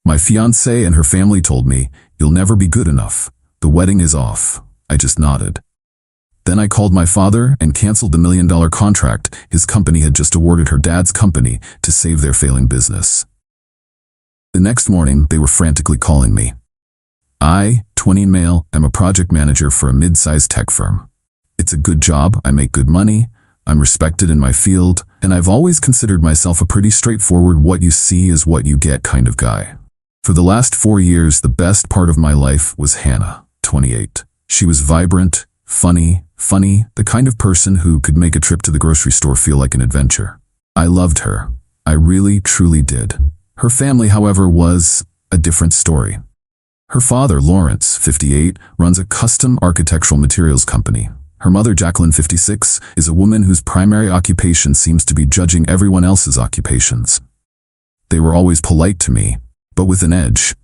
My fiancée and her family told me, "You'll never be good enough. The wedding is off." I just nodded. Then I called my father and canceled the $1 million contract his company had just awarded her dad's company to save their failing business. The next morning, they were frantically calling me. I, 20 male, am a project manager for a mid-sized tech firm. It's a good job, I make good money, I'm respected in my field, and I've always considered myself a pretty straightforward what you see is what you get kind of guy. For the last 4 years, the best part of my life was Hannah, 28. She was vibrant, funny, the kind of person who could make a trip to the grocery store feel like an adventure. I loved her. I really, truly did. Her family, however, was a different story. Her father, Lawrence, 58, runs a custom architectural materials company. Her mother, Jacqueline, 56, is a woman whose primary occupation seems to be judging everyone else's occupations. They were always polite to me, but with an edge.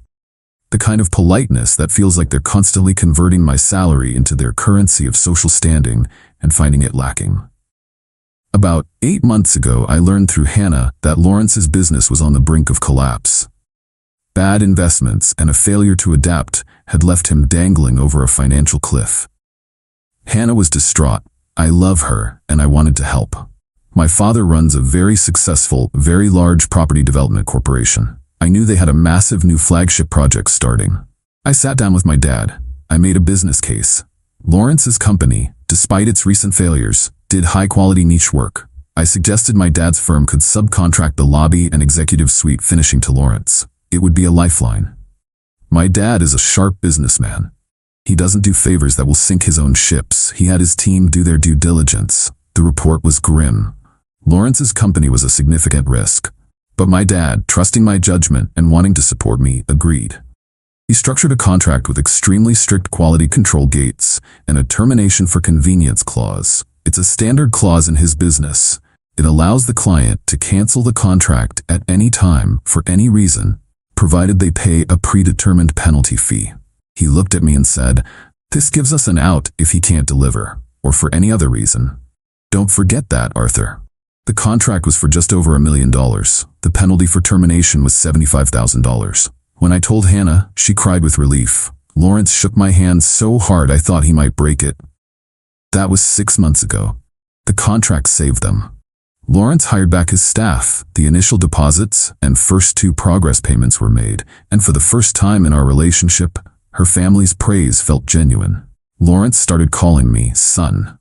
The kind of politeness that feels like they're constantly converting my salary into their currency of social standing and finding it lacking. About 8 months ago, I learned through Hannah that Lawrence's business was on the brink of collapse. Bad investments and a failure to adapt had left him dangling over a financial cliff. Hannah was distraught. I love her, and I wanted to help. My father runs a very successful, very large property development corporation. I knew they had a massive new flagship project starting. I sat down with my dad. I made a business case. Lawrence's company, despite its recent failures, did high-quality niche work. I suggested my dad's firm could subcontract the lobby and executive suite finishing to Lawrence. It would be a lifeline. My dad is a sharp businessman. He doesn't do favors that will sink his own ships. He had his team do their due diligence. The report was grim. Lawrence's company was a significant risk. But my dad, trusting my judgment and wanting to support me, agreed. He structured a contract with extremely strict quality control gates and a termination for convenience clause. It's a standard clause in his business. It allows the client to cancel the contract at any time for any reason, provided they pay a predetermined penalty fee. He looked at me and said, "This gives us an out if he can't deliver, or for any other reason. Don't forget that, Arthur." The contract was for just over $1 million. The penalty for termination was $75,000. When I told Hannah, she cried with relief. Lawrence shook my hand so hard I thought he might break it. That was 6 months ago. The contract saved them. Lawrence hired back his staff, the initial deposits and first 2 progress payments were made, and for the first time in our relationship, her family's praise felt genuine. Lawrence started calling me son.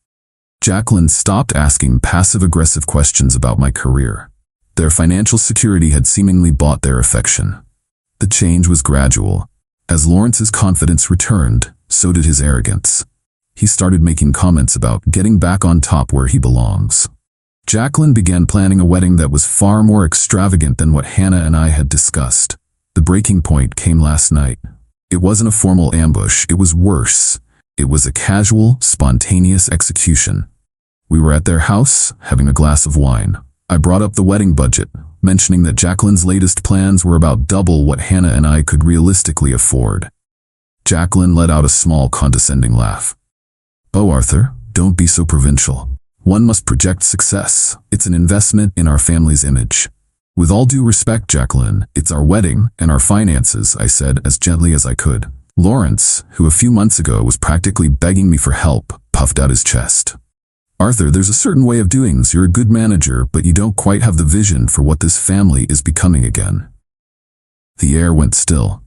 Jacqueline stopped asking passive-aggressive questions about my career. Their financial security had seemingly bought their affection. The change was gradual. As Lawrence's confidence returned, so did his arrogance. He started making comments about getting back on top where he belongs. Jacqueline began planning a wedding that was far more extravagant than what Hannah and I had discussed. The breaking point came last night. It wasn't a formal ambush, it was worse. It was a casual, spontaneous execution. We were at their house, having a glass of wine. I brought up the wedding budget, mentioning that Jacqueline's latest plans were about double what Hannah and I could realistically afford. Jacqueline let out a small, condescending laugh. "Oh, Arthur, don't be so provincial. One must project success. It's an investment in our family's image." "With all due respect, Jacqueline, it's our wedding and our finances," I said as gently as I could. Lawrence, who a few months ago was practically begging me for help, puffed out his chest. "Arthur, there's a certain way of doing this. You're a good manager, but you don't quite have the vision for what this family is becoming again." The air went still.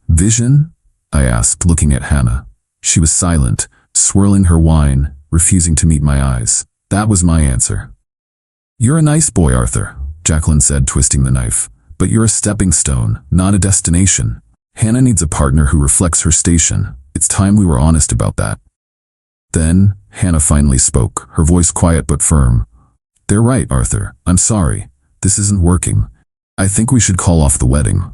"Vision?" I asked, looking at Hannah. She was silent, swirling her wine, refusing to meet my eyes. That was my answer. "You're a nice boy, Arthur," Jacqueline said, twisting the knife. "But you're a stepping stone, not a destination. Hannah needs a partner who reflects her station. It's time we were honest about that." Then, Hannah finally spoke, her voice quiet but firm. "They're right, Arthur. I'm sorry. This isn't working. I think we should call off the wedding."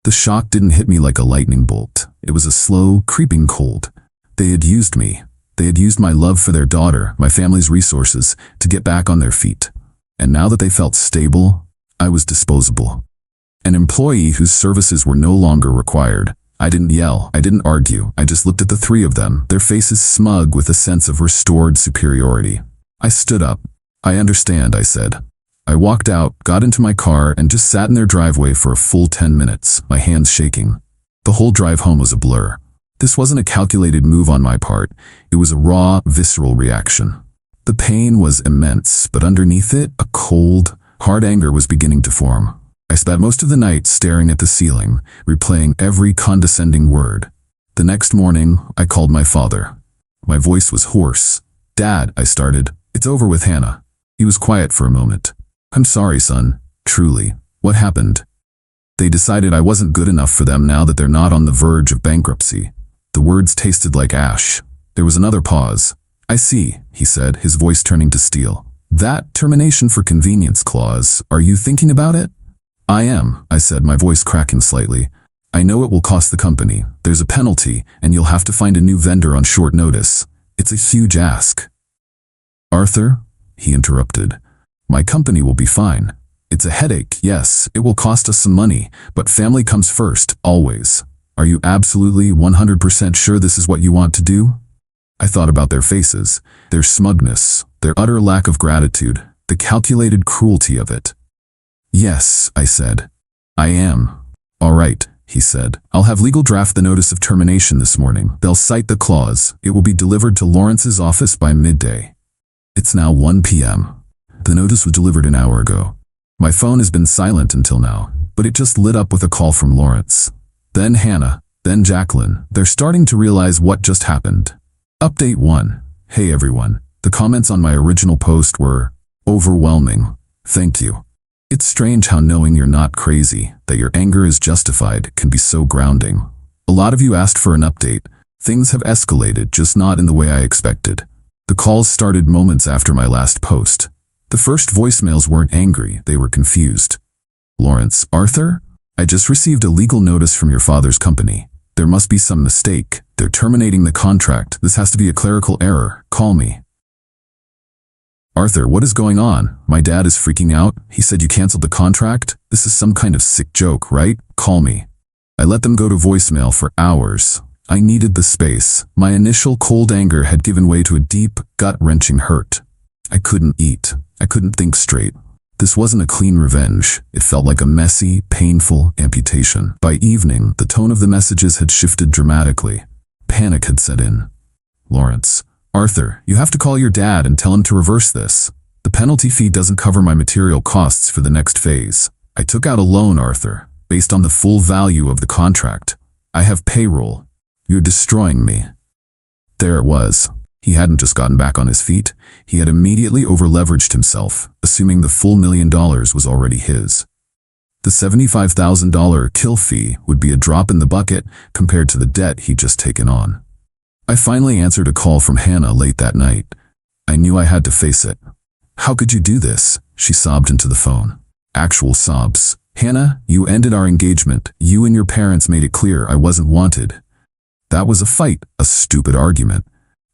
The shock didn't hit me like a lightning bolt. It was a slow, creeping cold. They had used me. They had used my love for their daughter, my family's resources, to get back on their feet. And now that they felt stable, I was disposable. An employee whose services were no longer required. I didn't yell, I didn't argue, I just looked at the 3 of them, their faces smug with a sense of restored superiority. I stood up. "I understand," I said. I walked out, got into my car, and just sat in their driveway for a full 10 minutes, my hands shaking. The whole drive home was a blur. This wasn't a calculated move on my part. It was a raw, visceral reaction. The pain was immense, but underneath it, a cold, hard anger was beginning to form. I spent most of the night staring at the ceiling, replaying every condescending word. The next morning, I called my father. My voice was hoarse. "Dad," I started, "it's over with Hannah." He was quiet for a moment. "I'm sorry, son. Truly. What happened?" "They decided I wasn't good enough for them now that they're not on the verge of bankruptcy." The words tasted like ash. There was another pause. "I see," he said, his voice turning to steel. "That termination for convenience clause, are you thinking about it?" "I am," I said, my voice cracking slightly. "I know it will cost the company. There's a penalty, and you'll have to find a new vendor on short notice. It's a huge ask." "Arthur," he interrupted, "my company will be fine. It's a headache, yes, it will cost us some money, but family comes first, always. Are you absolutely 100% sure this is what you want to do?" I thought about their faces, their smugness, their utter lack of gratitude, the calculated cruelty of it. "Yes," I said. "I am." "All right," he said. "I'll have legal draft the notice of termination this morning. They'll cite the clause. It will be delivered to Lawrence's office by midday." It's now 1 p.m. The notice was delivered an hour ago. My phone has been silent until now, but it just lit up with a call from Lawrence. Then Hannah, then Jacqueline. They're starting to realize what just happened. Update 1. Hey everyone. The comments on my original post were overwhelming. Thank you. It's strange how knowing you're not crazy, that your anger is justified, can be so grounding. A lot of you asked for an update. Things have escalated, just not in the way I expected. The calls started moments after my last post. The first voicemails weren't angry, they were confused. "Lawrence, Arthur? I just received a legal notice from your father's company. There must be some mistake. They're terminating the contract. This has to be a clerical error. Call me." "Arthur, what is going on? My dad is freaking out. He said you canceled the contract. This is some kind of sick joke, right? Call me." I let them go to voicemail for hours. I needed the space. My initial cold anger had given way to a deep, gut-wrenching hurt. I couldn't eat. I couldn't think straight. This wasn't a clean revenge. It felt like a messy, painful amputation. By evening, the tone of the messages had shifted dramatically. Panic had set in. "Lawrence, Arthur, you have to call your dad and tell him to reverse this. The penalty fee doesn't cover my material costs for the next phase. I took out a loan, Arthur, based on the full value of the contract. I have payroll. You're destroying me." There it was. He hadn't just gotten back on his feet. He had immediately over-leveraged himself, assuming the full $1 million was already his. The $75,000 kill fee would be a drop in the bucket compared to the debt he'd just taken on. I finally answered a call from Hannah late that night. I knew I had to face it. "How could you do this?" she sobbed into the phone. Actual sobs. "Hannah, you ended our engagement. You and your parents made it clear I wasn't wanted." That was a fight, a stupid argument.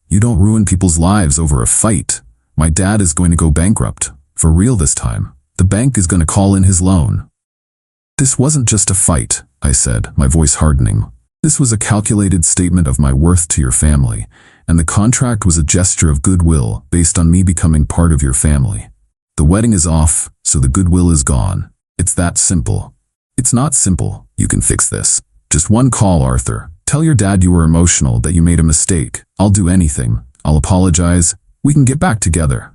You don't ruin people's lives over a fight. My dad is going to go bankrupt. For real this time. The bank is going to call in his loan. "This wasn't just a fight," I said, my voice hardening. "This was a calculated statement of my worth to your family, and the contract was a gesture of goodwill based on me becoming part of your family. The wedding is off, so the goodwill is gone. It's that simple." "It's not simple. You can fix this. Just one call, Arthur. Tell your dad you were emotional, that you made a mistake. I'll do anything. I'll apologize. We can get back together."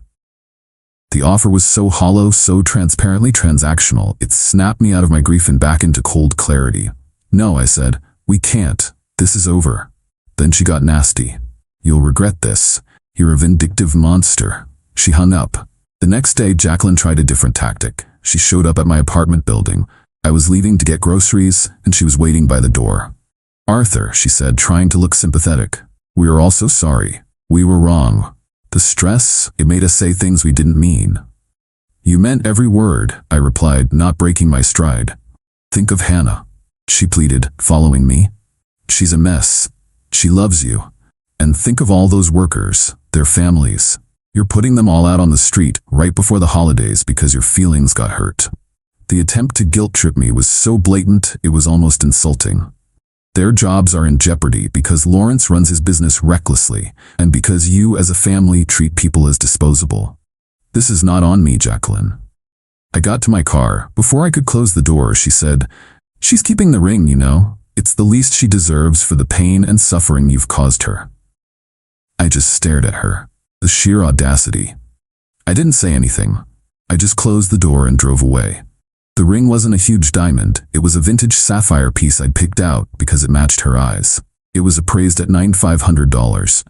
The offer was so hollow, so transparently transactional, it snapped me out of my grief and back into cold clarity. "No," I said. "We can't. This is over." Then she got nasty. "You'll regret this. You're a vindictive monster." She hung up. The next day, Jacqueline tried a different tactic. She showed up at my apartment building. I was leaving to get groceries, and she was waiting by the door. "Arthur," she said, trying to look sympathetic. "We are all so sorry. We were wrong. The stress, it made us say things we didn't mean." "You meant every word," I replied, not breaking my stride. "Think of Hannah," she pleaded, following me. "She's a mess. She loves you. And think of all those workers, their families. You're putting them all out on the street right before the holidays because your feelings got hurt." The attempt to guilt-trip me was so blatant, it was almost insulting. Their jobs are in jeopardy because Lawrence runs his business recklessly, and because you as a family treat people as disposable. This is not on me, Jacqueline. I got to my car. Before I could close the door, she said, "She's keeping the ring, you know. It's the least she deserves for the pain and suffering you've caused her." I just stared at her. The sheer audacity. I didn't say anything. I just closed the door and drove away. The ring wasn't a huge diamond. It was a vintage sapphire piece I'd picked out because it matched her eyes. It was appraised at $9,500.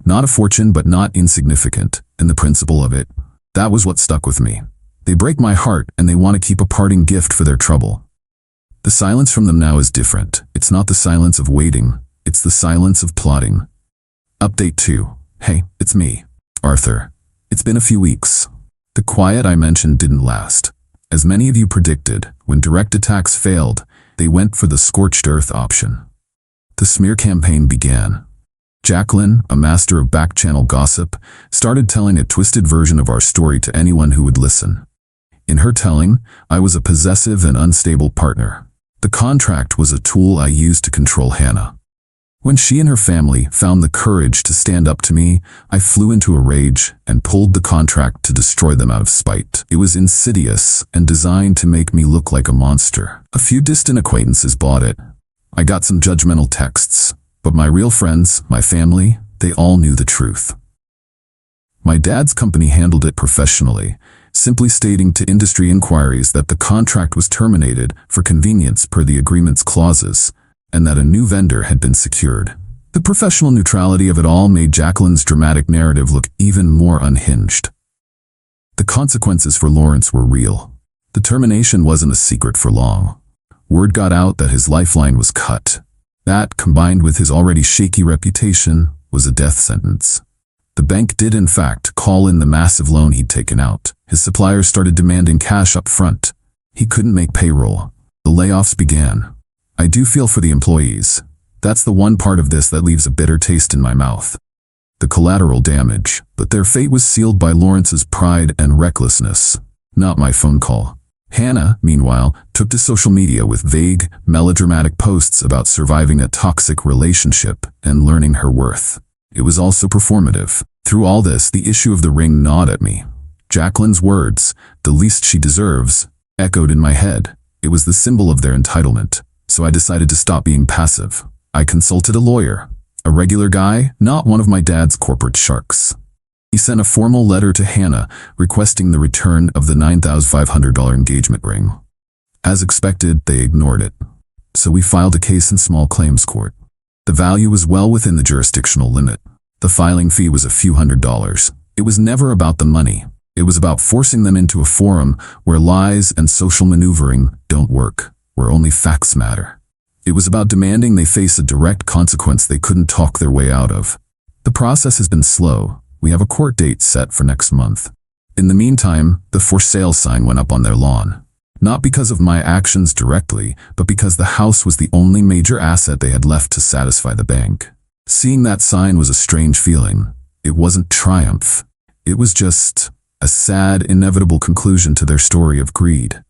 Not a fortune, but not insignificant. And the principle of it, that was what stuck with me. They break my heart and they want to keep a parting gift for their trouble. The silence from them now is different. It's not the silence of waiting. It's the silence of plotting. Update 2. Hey, it's me, Arthur. It's been a few weeks. The quiet I mentioned didn't last. As many of you predicted, when direct attacks failed, they went for the scorched earth option. The smear campaign began. Jacqueline, a master of back-channel gossip, started telling a twisted version of our story to anyone who would listen. In her telling, I was a possessive and unstable partner. The contract was a tool I used to control Hannah. When she and her family found the courage to stand up to me, I flew into a rage and pulled the contract to destroy them out of spite. It was insidious and designed to make me look like a monster. A few distant acquaintances bought it. I got some judgmental texts, but my real friends, my family, they all knew the truth. My dad's company handled it professionally, simply stating to industry inquiries that the contract was terminated for convenience per the agreement's clauses, and that a new vendor had been secured. The professional neutrality of it all made Jacqueline's dramatic narrative look even more unhinged. The consequences for Lawrence were real. The termination wasn't a secret for long. Word got out that his lifeline was cut. That, combined with his already shaky reputation, was a death sentence. The bank did in fact call in the massive loan he'd taken out. His suppliers started demanding cash up front. He couldn't make payroll. The layoffs began. I do feel for the employees. That's the one part of this that leaves a bitter taste in my mouth. The collateral damage, but their fate was sealed by Lawrence's pride and recklessness, not my phone call. Hannah, meanwhile, took to social media with vague, melodramatic posts about surviving a toxic relationship and learning her worth. It was also performative. Through all this, the issue of the ring gnawed at me. Jacqueline's words, "the least she deserves," echoed in my head. It was the symbol of their entitlement. So I decided to stop being passive. I consulted a lawyer, a regular guy, not one of my dad's corporate sharks. He sent a formal letter to Hannah requesting the return of the $9,500 engagement ring. As expected, they ignored it. So we filed a case in small claims court. The value was well within the jurisdictional limit. The filing fee was a few $100s. It was never about the money. It was about forcing them into a forum where lies and social maneuvering don't work, where only facts matter. It was about demanding they face a direct consequence they couldn't talk their way out of. The process has been slow. We have a court date set for next month. In the meantime, the for sale sign went up on their lawn. Not because of my actions directly, but because the house was the only major asset they had left to satisfy the bank. Seeing that sign was a strange feeling. It wasn't triumph. It was just a sad, inevitable conclusion to their story of greed.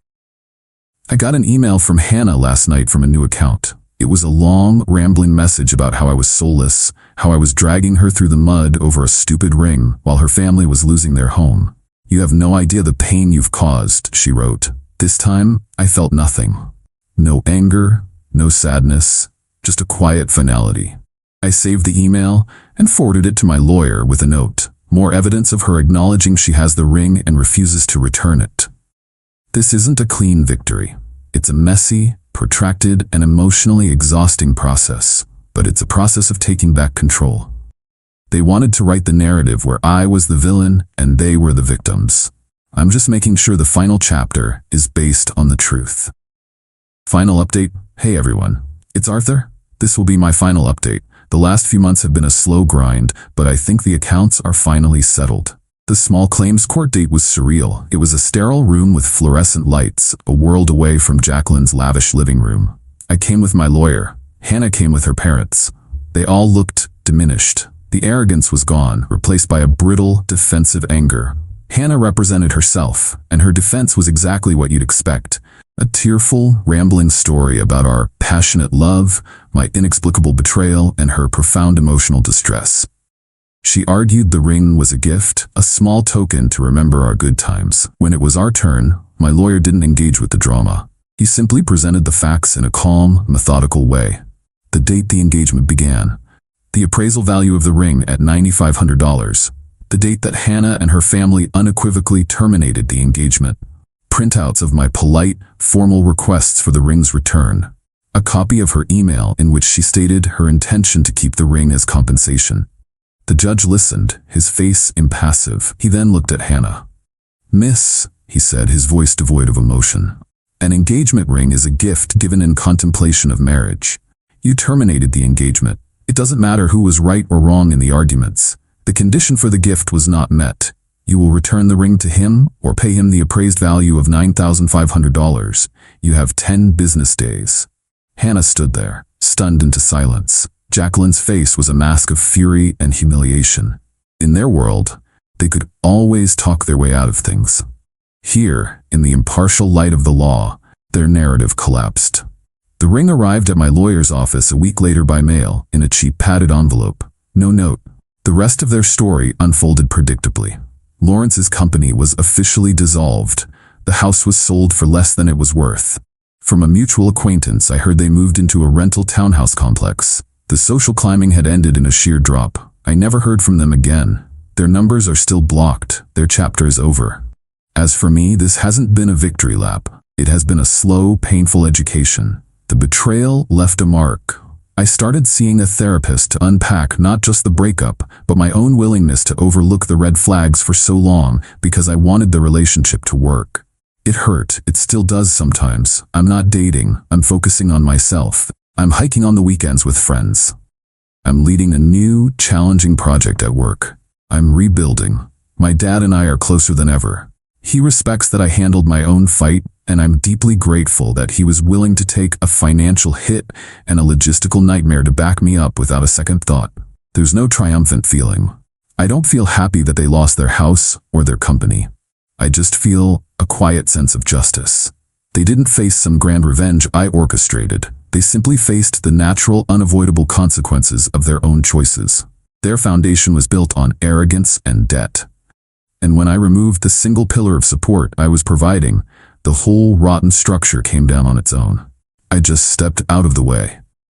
I got an email from Hannah last night from a new account. It was a long, rambling message about how I was soulless, how I was dragging her through the mud over a stupid ring while her family was losing their home. "You have no idea the pain you've caused," she wrote. This time, I felt nothing. No anger, no sadness, just a quiet finality. I saved the email and forwarded it to my lawyer with a note. More evidence of her acknowledging she has the ring and refuses to return it. This isn't a clean victory. It's a messy, protracted, and emotionally exhausting process, but it's a process of taking back control. They wanted to write the narrative where I was the villain and they were the victims. I'm just making sure the final chapter is based on the truth. Final update. Hey everyone, it's Arthur. This will be my final update. The last few months have been a slow grind, but I think the accounts are finally settled. The small claims court date was surreal. It was a sterile room with fluorescent lights, a world away from Jacqueline's lavish living room. I came with my lawyer. Hannah came with her parents. They all looked diminished. The arrogance was gone, replaced by a brittle, defensive anger. Hannah represented herself, and her defense was exactly what you'd expect. A tearful, rambling story about our passionate love, my inexplicable betrayal, and her profound emotional distress. She argued the ring was a gift, a small token to remember our good times. When it was our turn, My lawyer didn't engage with the drama. He simply presented the facts in a calm, methodical way. The date the engagement began. The appraisal value of the ring at $9,500. The date that Hannah and her family unequivocally terminated the engagement. Printouts of my polite, formal requests for the ring's return. A copy of her email in which she stated her intention to keep the ring as compensation. The judge listened, his face impassive. He then looked at Hannah. "Miss," he said, his voice devoid of emotion, "an engagement ring is a gift given in contemplation of marriage. You terminated the engagement. It doesn't matter who was right or wrong in the arguments. The condition for the gift was not met. You will return the ring to him or pay him the appraised value of $9,500. You have 10 business days." Hannah stood there, stunned into silence. Jacqueline's face was a mask of fury and humiliation. In their world, they could always talk their way out of things. Here, in the impartial light of the law, their narrative collapsed. The ring arrived at my lawyer's office a week later by mail, in a cheap padded envelope. No note. The rest of their story unfolded predictably. Lawrence's company was officially dissolved. The house was sold for less than it was worth. From a mutual acquaintance, I heard they moved into a rental townhouse complex. The social climbing had ended in a sheer drop. I never heard from them again. Their numbers are still blocked. Their chapter is over. As for me, this hasn't been a victory lap. It has been a slow, painful education. The betrayal left a mark. I started seeing a therapist to unpack not just the breakup, but my own willingness to overlook the red flags for so long because I wanted the relationship to work. It hurt. It still does sometimes. I'm not dating. I'm focusing on myself. I'm hiking on the weekends with friends. I'm leading a new, challenging project at work. I'm rebuilding. My dad and I are closer than ever. He respects that I handled my own fight, and I'm deeply grateful that he was willing to take a financial hit and a logistical nightmare to back me up without a second thought. There's no triumphant feeling. I don't feel happy that they lost their house or their company. I just feel a quiet sense of justice. They didn't face some grand revenge I orchestrated. They simply faced the natural, unavoidable consequences of their own choices. Their foundation was built on arrogance and debt. And when I removed the single pillar of support I was providing, the whole rotten structure came down on its own. I just stepped out of the way.